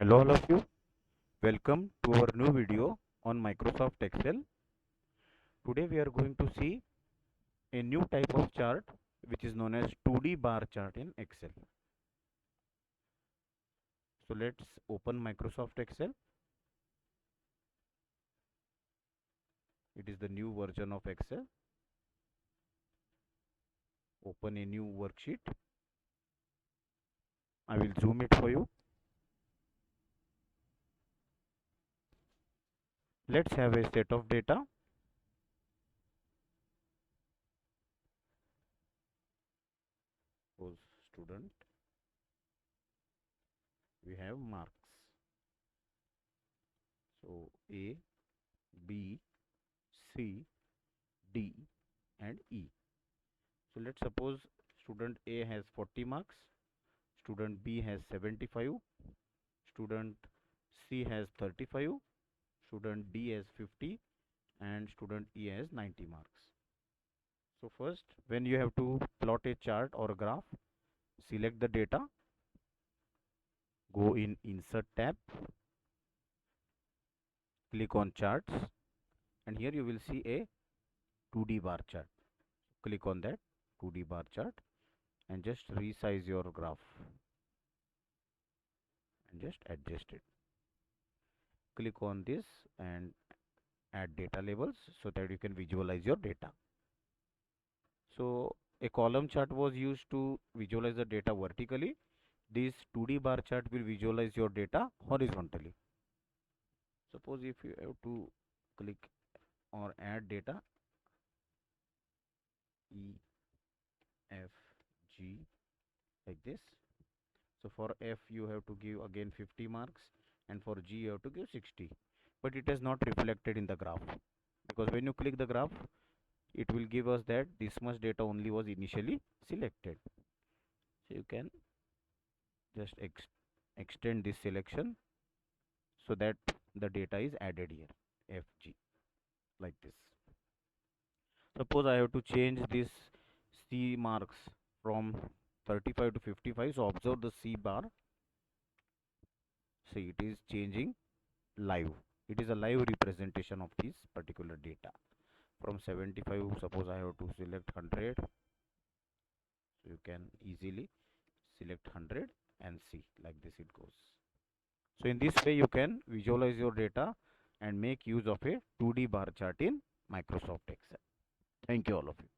Hello all of you, welcome to our new video on Microsoft Excel. Today we are going to see a new type of chart which is known as 2D bar chart in Excel. So let's open Microsoft Excel. It is the new version of Excel. Open a new worksheet. I will zoom it for you. Let's have a set of data. Suppose student, we have marks. So A, B, C, D and E. So let's suppose student A has 40 marks, student B has 75, student C has 35, student D has 50 and student E has 90 marks. So first, when you have to plot a chart or a graph, select the data, go in Insert tab, click on Charts, and here you will see a 2D bar chart. Click on that 2D bar chart and just resize your graph and just adjust it. Click on this and add data labels so that you can visualize your data. So a column chart was used to visualize the data vertically. This 2D bar chart will visualize your data horizontally. Suppose if you have to click or add data E, F, G like this. So for F you have to give again 50 marks and for G you have to give 60. But it is not reflected in the graph because when you click the graph it will give us that this much data only was initially selected. So you can just extend this selection so that the data is added here FG like this. Suppose I have to change this C marks from 35 to 55. So observe the C bar. See, it is changing live. It is a live representation of this particular data. From 75, suppose I have to select 100. So you can easily select 100 and see like this it goes. So in this way you can visualize your data and make use of a 2D bar chart in Microsoft Excel. Thank you all of you.